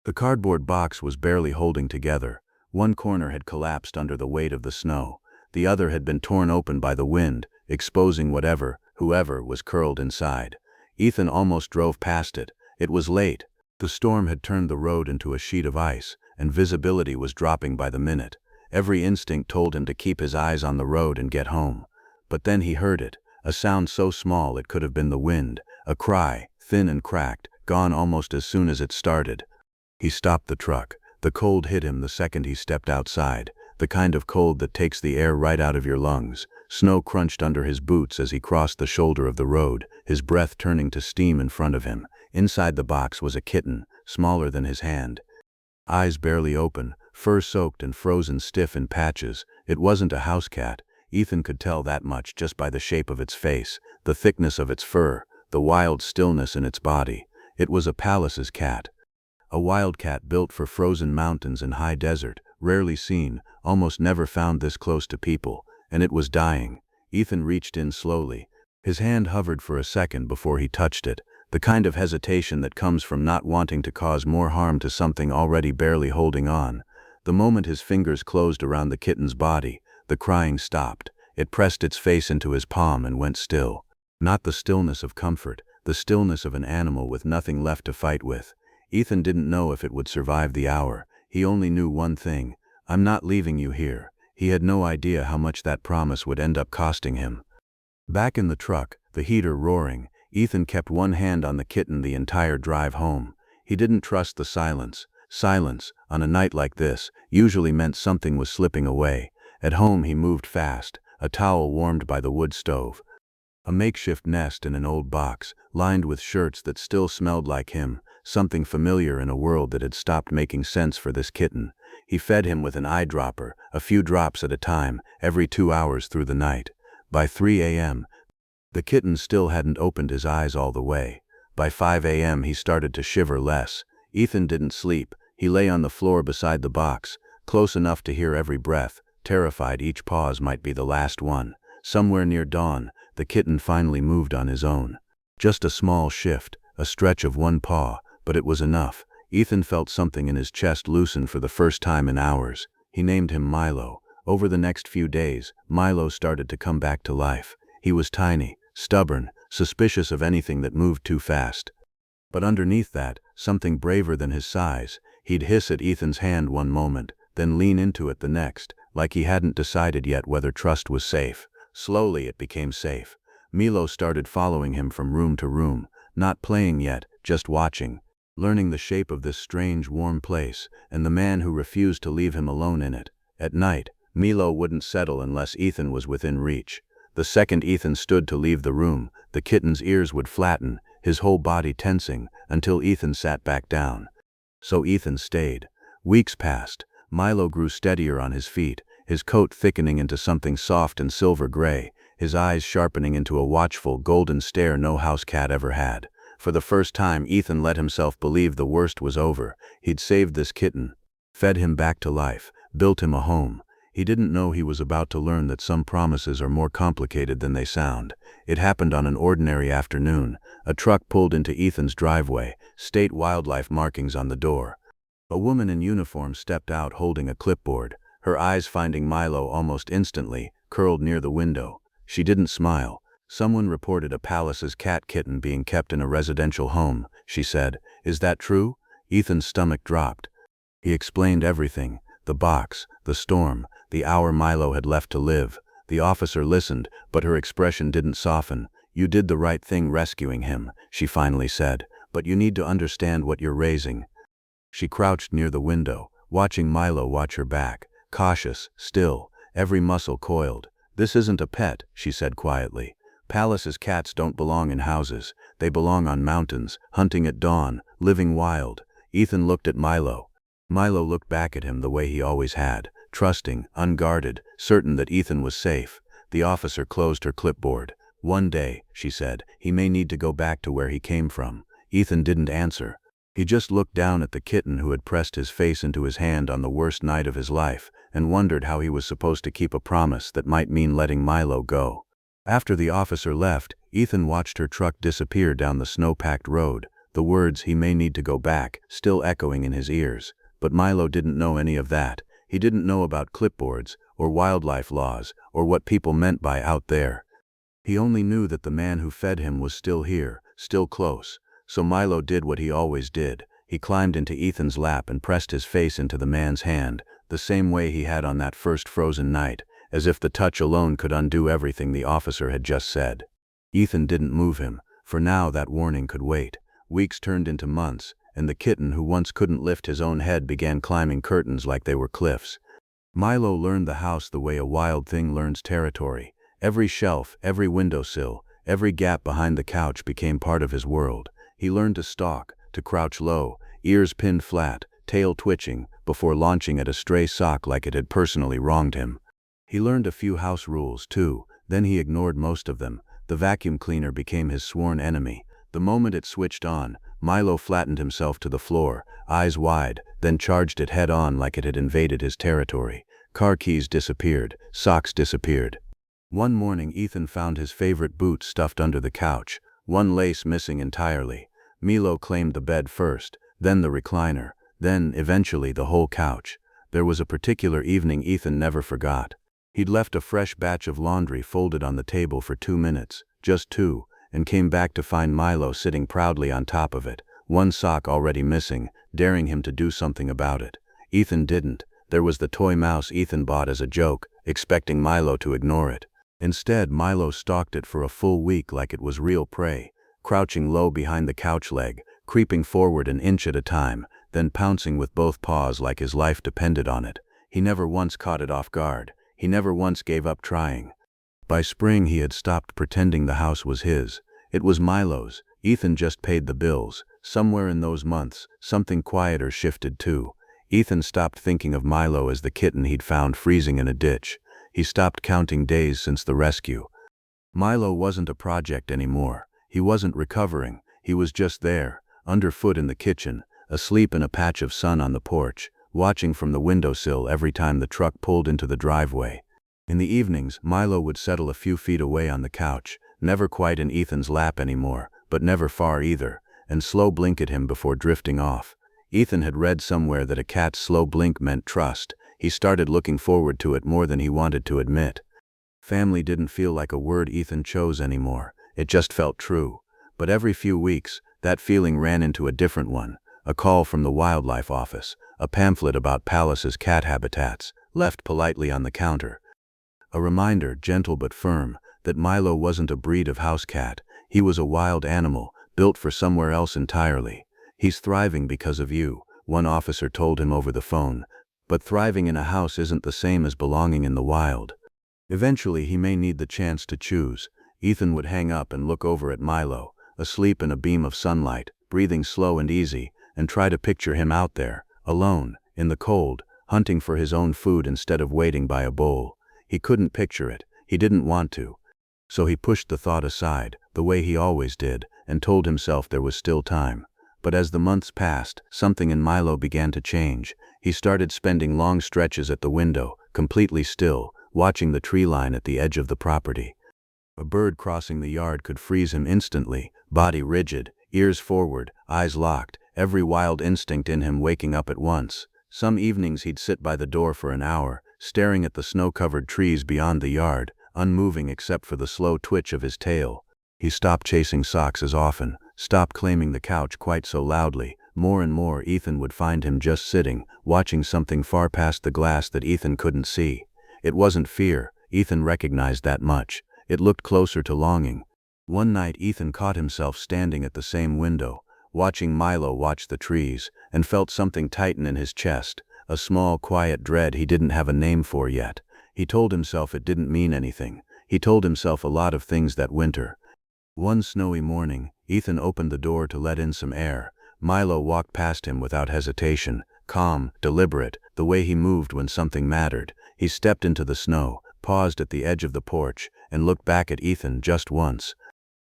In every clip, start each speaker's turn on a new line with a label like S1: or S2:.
S1: The cardboard box was barely holding together. One corner had collapsed under the weight of the snow. The other had been torn open by the wind, exposing whoever was curled inside. Ethan almost drove past it. It was late. The storm had turned the road into a sheet of ice, and visibility was dropping by the minute. Every instinct told him to keep his eyes on the road and get home. But then he heard it, a sound so small it could have been the wind, a cry, thin and cracked, gone almost as soon as it started. He stopped the truck. The cold hit him the second he stepped outside, the kind of cold that takes the air right out of your lungs. Snow crunched under his boots as he crossed the shoulder of the road, his breath turning to steam in front of him. Inside the box was a kitten, smaller than his hand. Eyes barely open, fur soaked and frozen stiff in patches. It wasn't a house cat. Ethan could tell that much just by the shape of its face, the thickness of its fur, the wild stillness in its body. It was a Pallas's cat. A wildcat built for frozen mountains and high desert, rarely seen, almost never found this close to people, and it was dying. Ethan reached in slowly. His hand hovered for a second before he touched it, the kind of hesitation that comes from not wanting to cause more harm to something already barely holding on. The moment his fingers closed around the kitten's body, the crying stopped. It pressed its face into his palm and went still. Not the stillness of comfort, the stillness of an animal with nothing left to fight with. Ethan didn't know if it would survive the hour. He only knew one thing: I'm not leaving you here. He had no idea how much that promise would end up costing him. Back in the truck, the heater roaring, Ethan kept one hand on the kitten the entire drive home. He didn't trust the silence. Silence, on a night like this, usually meant something was slipping away. At home he moved fast, a towel warmed by the wood stove. A makeshift nest in an old box, lined with shirts that still smelled like him, something familiar in a world that had stopped making sense for this kitten. He fed him with an eyedropper, a few drops at a time, every 2 hours through the night. By 3 a.m., the kitten still hadn't opened his eyes all the way. By 5 a.m. he started to shiver less. Ethan didn't sleep. He lay on the floor beside the box, close enough to hear every breath, terrified each pause might be the last one. Somewhere near dawn, the kitten finally moved on his own. Just a small shift, a stretch of one paw, but it was enough. Ethan felt something in his chest loosen for the first time in hours. He named him Milo. Over the next few days, Milo started to come back to life. He was tiny, stubborn, suspicious of anything that moved too fast. But underneath that, something braver than his size. He'd hiss at Ethan's hand one moment, then lean into it the next, like he hadn't decided yet whether trust was safe. Slowly it became safe. Milo started following him from room to room, not playing yet, just watching, learning the shape of this strange, warm place, and the man who refused to leave him alone in it. At night, Milo wouldn't settle unless Ethan was within reach. The second Ethan stood to leave the room, the kitten's ears would flatten, his whole body tensing, until Ethan sat back down. So Ethan stayed. Weeks passed. Milo grew steadier on his feet, his coat thickening into something soft and silver gray, his eyes sharpening into a watchful, golden stare no house cat ever had. For the first time, Ethan let himself believe the worst was over. He'd saved this kitten, fed him back to life, built him a home. He didn't know he was about to learn that some promises are more complicated than they sound. It happened on an ordinary afternoon. A truck pulled into Ethan's driveway, state wildlife markings on the door. A woman in uniform stepped out holding a clipboard, her eyes finding Milo almost instantly, curled near the window. She didn't smile. Someone reported a Pallas's cat kitten being kept in a residential home, she said. Is that true? Ethan's stomach dropped. He explained everything, the box, the storm, the hour Milo had left to live. The officer listened, but her expression didn't soften. You did the right thing rescuing him, she finally said, but you need to understand what you're raising. She crouched near the window, watching Milo watch her back, cautious, still, every muscle coiled. This isn't a pet, she said quietly. Pallas's cats don't belong in houses. They belong on mountains, hunting at dawn, living wild. Ethan looked at Milo. Milo looked back at him the way he always had, trusting, unguarded, certain that Ethan was safe. The officer closed her clipboard. One day, she said, he may need to go back to where he came from. Ethan didn't answer. He just looked down at the kitten who had pressed his face into his hand on the worst night of his life, and wondered how he was supposed to keep a promise that might mean letting Milo go. After the officer left, Ethan watched her truck disappear down the snow-packed road. the words "he may need to go back" still echoing in his ears. But Milo didn't know any of that. He didn't know about clipboards, or wildlife laws, or what people meant by out there. He only knew that the man who fed him was still here, still close. So Milo did what he always did. He climbed into Ethan's lap and pressed his face into the man's hand, the same way he had on that first frozen night, as if the touch alone could undo everything the officer had just said. Ethan didn't move him, for now that warning could wait. Weeks turned into months, and the kitten who once couldn't lift his own head began climbing curtains like they were cliffs. Milo learned the house the way a wild thing learns territory. Every shelf, every windowsill, every gap behind the couch became part of his world. He learned to stalk, to crouch low, ears pinned flat, tail twitching, before launching at a stray sock like it had personally wronged him. He learned a few house rules, too, then he ignored most of them. The vacuum cleaner became his sworn enemy. The moment it switched on, Milo flattened himself to the floor, eyes wide, then charged it head-on like it had invaded his territory. Car keys disappeared, socks disappeared. One morning Ethan found his favorite boot stuffed under the couch, one lace missing entirely. Milo claimed the bed first, then the recliner, then, eventually, the whole couch. There was a particular evening Ethan never forgot. He'd left a fresh batch of laundry folded on the table for 2 minutes, just 2, and came back to find Milo sitting proudly on top of it, one sock already missing, daring him to do something about it. Ethan didn't. There was the toy mouse Ethan bought as a joke, expecting Milo to ignore it. Instead, Milo stalked it for a full week like it was real prey, crouching low behind the couch leg, creeping forward an inch at a time, then pouncing with both paws like his life depended on it. He never once caught it off guard. He never once gave up trying. By spring he had stopped pretending the house was his. It was Milo's. Ethan just paid the bills. Somewhere in those months, something quieter shifted too. Ethan stopped thinking of Milo as the kitten he'd found freezing in a ditch. He stopped counting days since the rescue. Milo wasn't a project anymore. He wasn't recovering. He was just there, underfoot in the kitchen, asleep in a patch of sun on the porch, watching from the windowsill every time the truck pulled into the driveway. In the evenings, Milo would settle a few feet away on the couch, never quite in Ethan's lap anymore, but never far either, and slow blink at him before drifting off. Ethan had read somewhere that a cat's slow blink meant trust. He started looking forward to it more than he wanted to admit. Family didn't feel like a word Ethan chose anymore. It just felt true. But every few weeks, that feeling ran into a different one. A call from the wildlife office, a pamphlet about Pallas's cat habitats, left politely on the counter. A reminder, gentle but firm, that Milo wasn't a breed of house cat. He was a wild animal, built for somewhere else entirely. "He's thriving because of you," one officer told him over the phone. But thriving in a house isn't the same as belonging in the wild. Eventually he may need the chance to choose. Ethan would hang up and look over at Milo, asleep in a beam of sunlight, breathing slow and easy, and try to picture him out there, alone, in the cold, hunting for his own food instead of waiting by a bowl. He couldn't picture it. He didn't want to. So he pushed the thought aside, the way he always did, and told himself there was still time. But as the months passed, something in Milo began to change. He started spending long stretches at the window, completely still, watching the tree line at the edge of the property. A bird crossing the yard could freeze him instantly, body rigid, ears forward, eyes locked, every wild instinct in him waking up at once. Some evenings he'd sit by the door for an hour, staring at the snow-covered trees beyond the yard, unmoving except for the slow twitch of his tail. He stopped chasing socks as often, stopped claiming the couch quite so loudly. More and more Ethan would find him just sitting, watching something far past the glass that Ethan couldn't see. It wasn't fear. Ethan recognized that much. It looked closer to longing. One night Ethan caught himself standing at the same window, watching Milo watch the trees, and felt something tighten in his chest, a small, quiet dread he didn't have a name for yet. He told himself it didn't mean anything. He told himself a lot of things that winter. One snowy morning, Ethan opened the door to let in some air. Milo walked past him without hesitation, calm, deliberate, the way he moved when something mattered. He stepped into the snow, paused at the edge of the porch, and looked back at Ethan just once.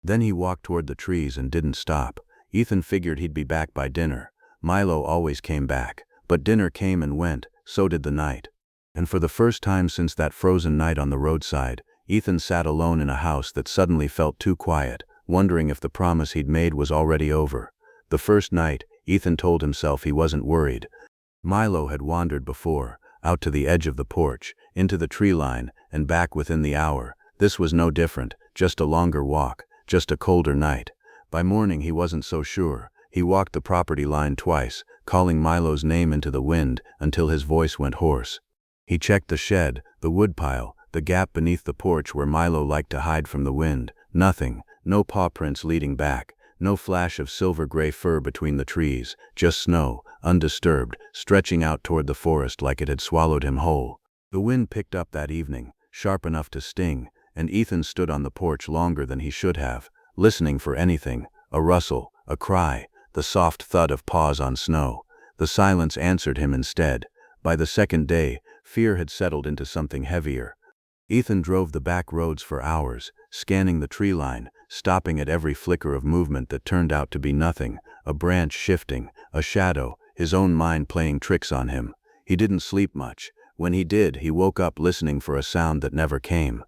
S1: Then he walked toward the trees and didn't stop. Ethan figured he'd be back by dinner. Milo always came back, but dinner came and went, so did the night. And for the first time since that frozen night on the roadside, Ethan sat alone in a house that suddenly felt too quiet, wondering if the promise he'd made was already over. The first night, Ethan told himself he wasn't worried. Milo had wandered before, out to the edge of the porch, into the tree line, and back within the hour. This was no different, just a longer walk, just a colder night. By morning he wasn't so sure. He walked the property line twice, calling Milo's name into the wind until his voice went hoarse. He checked the shed, the woodpile, the gap beneath the porch where Milo liked to hide from the wind. Nothing, no paw prints leading back, no flash of silver-gray fur between the trees, just snow, undisturbed, stretching out toward the forest like it had swallowed him whole. The wind picked up that evening, sharp enough to sting, and Ethan stood on the porch longer than he should have, listening for anything, a rustle, a cry, the soft thud of paws on snow. The silence answered him instead. By the second day, fear had settled into something heavier. Ethan drove the back roads for hours, scanning the tree line, stopping at every flicker of movement that turned out to be nothing, a branch shifting, a shadow, his own mind playing tricks on him. He didn't sleep much. When he did, he woke up listening for a sound that never came.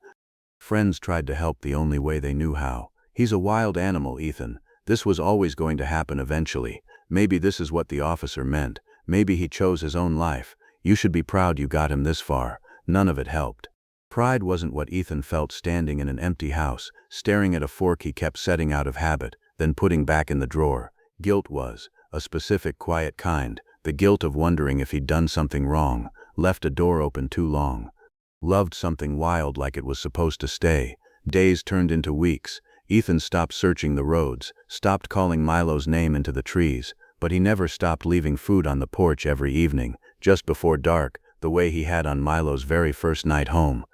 S1: Friends tried to help the only way they knew how. "He's a wild animal, Ethan. This was always going to happen eventually. Maybe this is what the officer meant. Maybe he chose his own life. You should be proud you got him this far." None of it helped. Pride wasn't what Ethan felt standing in an empty house, staring at a fork he kept setting out of habit, then putting back in the drawer. Guilt was, a specific quiet kind, the guilt of wondering if he'd done something wrong, left a door open too long, loved something wild like it was supposed to stay. Days turned into weeks. Ethan stopped searching the roads, stopped calling Milo's name into the trees, but he never stopped leaving food on the porch every evening, just before dark, the way he had on Milo's very first night home.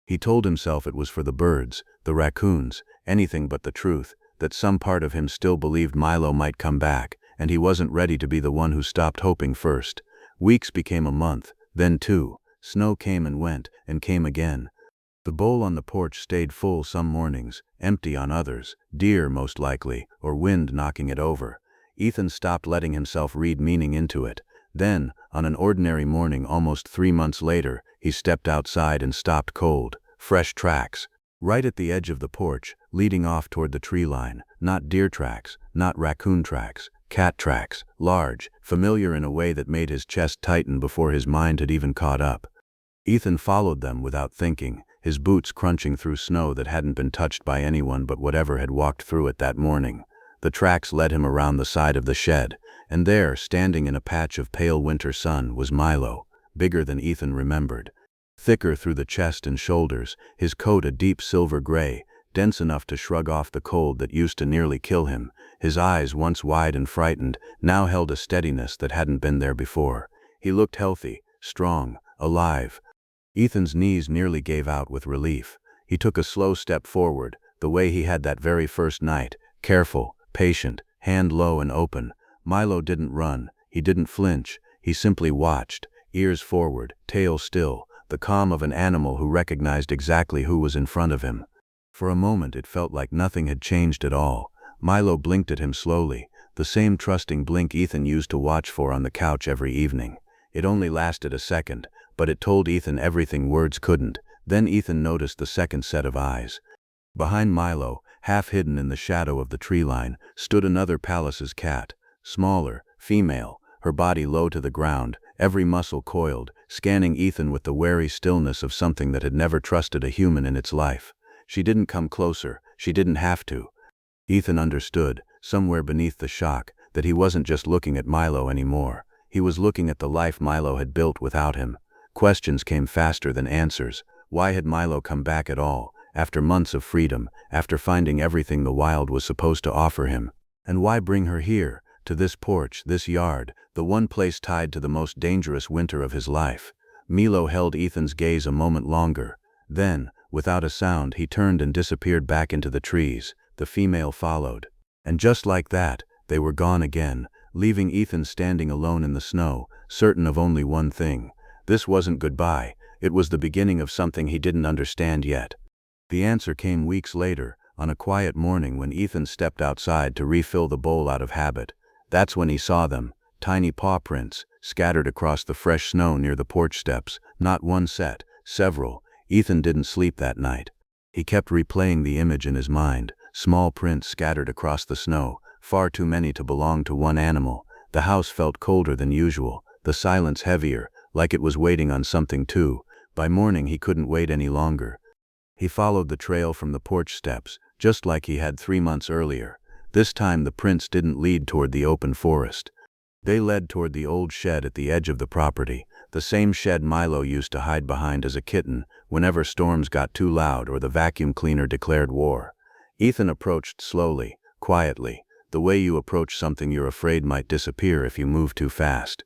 S1: He told himself it was for the birds, the raccoons, anything but the truth, that some part of him still believed Milo might come back, and he wasn't ready to be the one who stopped hoping first. Weeks became a month, then 2. Snow came and went, and came again. The bowl on the porch stayed full some mornings, empty on others, deer most likely, or wind knocking it over. Ethan stopped letting himself read meaning into it. Then, on an ordinary morning almost 3 months later, he stepped outside and stopped cold. Fresh tracks. Right at the edge of the porch, leading off toward the tree line. Not deer tracks, not raccoon tracks. Cat tracks, large, familiar in a way that made his chest tighten before his mind had even caught up. Ethan followed them without thinking, his boots crunching through snow that hadn't been touched by anyone but whatever had walked through it that morning. The tracks led him around the side of the shed, and there, standing in a patch of pale winter sun, was Milo, bigger than Ethan remembered. Thicker through the chest and shoulders, his coat a deep silver gray, dense enough to shrug off the cold that used to nearly kill him. His eyes, once wide and frightened, now held a steadiness that hadn't been there before. He looked healthy, strong, alive. Ethan's knees nearly gave out with relief. He took a slow step forward, the way he had that very first night, careful, patient, hand low and open. Milo didn't run, he didn't flinch, he simply watched, ears forward, tail still, the calm of an animal who recognized exactly who was in front of him. For a moment it felt like nothing had changed at all. Milo blinked at him slowly, the same trusting blink Ethan used to watch for on the couch every evening. It only lasted a second, but it told Ethan everything words couldn't. Then Ethan noticed the second set of eyes. Behind Milo, half hidden in the shadow of the tree line, stood another Pallas's cat, smaller, female, her body low to the ground, every muscle coiled, scanning Ethan with the wary stillness of something that had never trusted a human in its life. She didn't come closer, she didn't have to. Ethan understood, somewhere beneath the shock, that he wasn't just looking at Milo anymore. He was looking at the life Milo had built without him. Questions came faster than answers. Why had Milo come back at all, after months of freedom, after finding everything the wild was supposed to offer him? And why bring her here, to this porch, this yard, the one place tied to the most dangerous winter of his life? Milo held Ethan's gaze a moment longer. Then, without a sound, he turned and disappeared back into the trees. The female followed. And just like that, they were gone again, leaving Ethan standing alone in the snow, certain of only one thing. This wasn't goodbye, it was the beginning of something he didn't understand yet. The answer came weeks later, on a quiet morning when Ethan stepped outside to refill the bowl out of habit. That's when he saw them, tiny paw prints, scattered across the fresh snow near the porch steps. Not one set, several. Ethan didn't sleep that night. He kept replaying the image in his mind, small prints scattered across the snow, far too many to belong to one animal. The house felt colder than usual, the silence heavier, like it was waiting on something too. By morning he couldn't wait any longer. He followed the trail from the porch steps, just like he had 3 months earlier. This time the prints didn't lead toward the open forest. They led toward the old shed at the edge of the property, the same shed Milo used to hide behind as a kitten whenever storms got too loud or the vacuum cleaner declared war. Ethan approached slowly, quietly, the way you approach something you're afraid might disappear if you move too fast.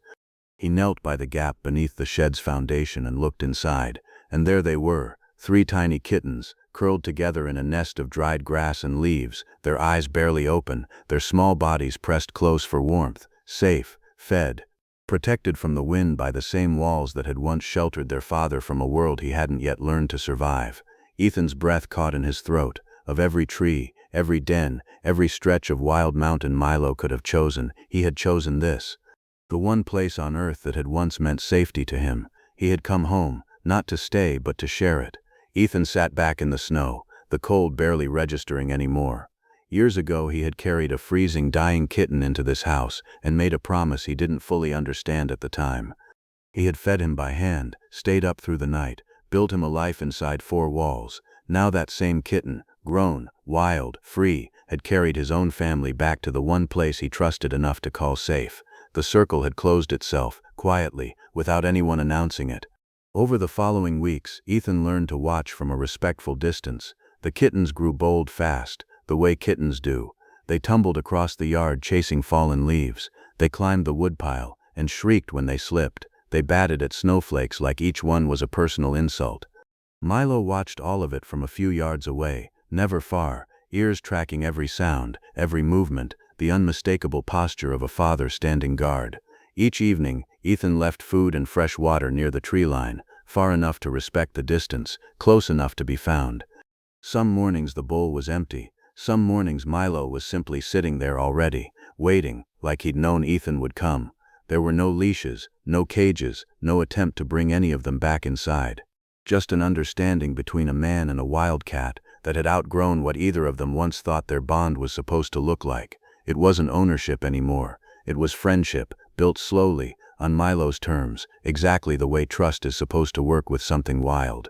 S1: He knelt by the gap beneath the shed's foundation and looked inside, and there they were, 3 tiny kittens, curled together in a nest of dried grass and leaves, their eyes barely open, their small bodies pressed close for warmth, safe, fed, protected from the wind by the same walls that had once sheltered their father from a world he hadn't yet learned to survive. Ethan's breath caught in his throat. Of every tree, every den, every stretch of wild mountain Milo could have chosen, he had chosen this. The one place on earth that had once meant safety to him. He had come home, not to stay but to share it. Ethan sat back in the snow, the cold barely registering anymore. Years ago he had carried a freezing, dying kitten into this house and made a promise he didn't fully understand at the time. He had fed him by hand, stayed up through the night, built him a life inside 4 walls. Now that same kitten, grown, wild, free, had carried his own family back to the one place he trusted enough to call safe. The circle had closed itself, quietly, without anyone announcing it. Over the following weeks, Ethan learned to watch from a respectful distance. The kittens grew bold fast, the way kittens do. They tumbled across the yard chasing fallen leaves. They climbed the woodpile and shrieked when they slipped. They batted at snowflakes like each one was a personal insult. Milo watched all of it from a few yards away, never far, ears tracking every sound, every movement, the unmistakable posture of a father standing guard. Each evening, Ethan left food and fresh water near the tree line, far enough to respect the distance, close enough to be found. Some mornings the bowl was empty. Some mornings Milo was simply sitting there already, waiting, like he'd known Ethan would come. There were no leashes, no cages, no attempt to bring any of them back inside. Just an understanding between a man and a wildcat that had outgrown what either of them once thought their bond was supposed to look like. It wasn't ownership anymore. It was friendship, built slowly, on Milo's terms, exactly the way trust is supposed to work with something wild.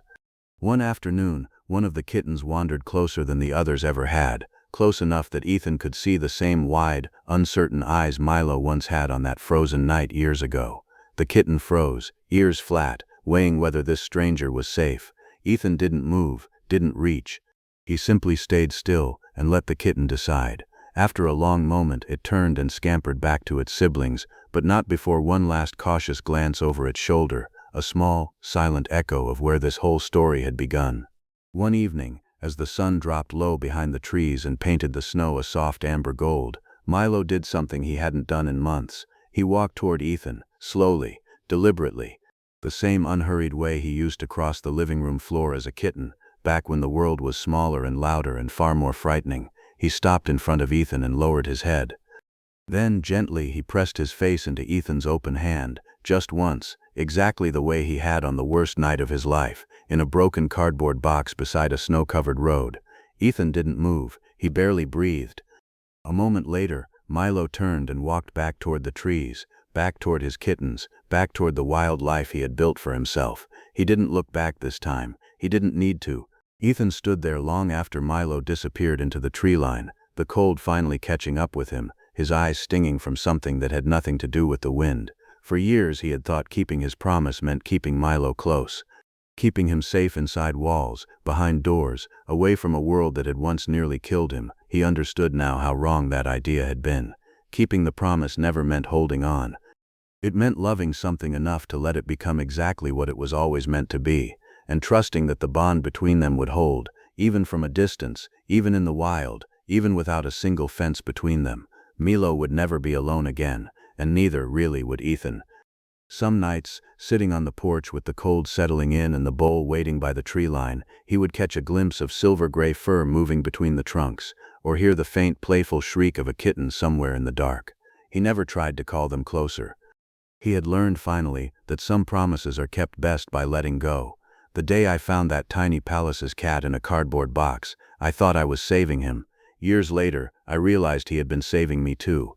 S1: One afternoon, one of the kittens wandered closer than the others ever had, close enough that Ethan could see the same wide, uncertain eyes Milo once had on that frozen night years ago. The kitten froze, ears flat, weighing whether this stranger was safe. Ethan didn't move, didn't reach. He simply stayed still and let the kitten decide. After a long moment it turned and scampered back to its siblings, but not before one last cautious glance over its shoulder, a small, silent echo of where this whole story had begun. One evening, as the sun dropped low behind the trees and painted the snow a soft amber gold, Milo did something he hadn't done in months. He walked toward Ethan, slowly, deliberately, the same unhurried way he used to cross the living room floor as a kitten, back when the world was smaller and louder and far more frightening. He stopped in front of Ethan and lowered his head. Then, gently, he pressed his face into Ethan's open hand, just once, exactly the way he had on the worst night of his life, in a broken cardboard box beside a snow-covered road. Ethan didn't move, he barely breathed. A moment later, Milo turned and walked back toward the trees, back toward his kittens, back toward the wild life he had built for himself. He didn't look back this time. He didn't need to. Ethan stood there long after Milo disappeared into the tree line, the cold finally catching up with him, his eyes stinging from something that had nothing to do with the wind. For years he had thought keeping his promise meant keeping Milo close, keeping him safe inside walls, behind doors, away from a world that had once nearly killed him. He understood now how wrong that idea had been. Keeping the promise never meant holding on. It meant loving something enough to let it become exactly what it was always meant to be, and trusting that the bond between them would hold, even from a distance, even in the wild, even without a single fence between them. Milo would never be alone again, and neither, really, would Ethan. Some nights, sitting on the porch with the cold settling in and the bowl waiting by the tree line, he would catch a glimpse of silver-gray fur moving between the trunks, or hear the faint, playful shriek of a kitten somewhere in the dark. He never tried to call them closer. He had learned finally that some promises are kept best by letting go. The day I found that tiny Pallas's cat in a cardboard box, I thought I was saving him. Years later, I realized he had been saving me too.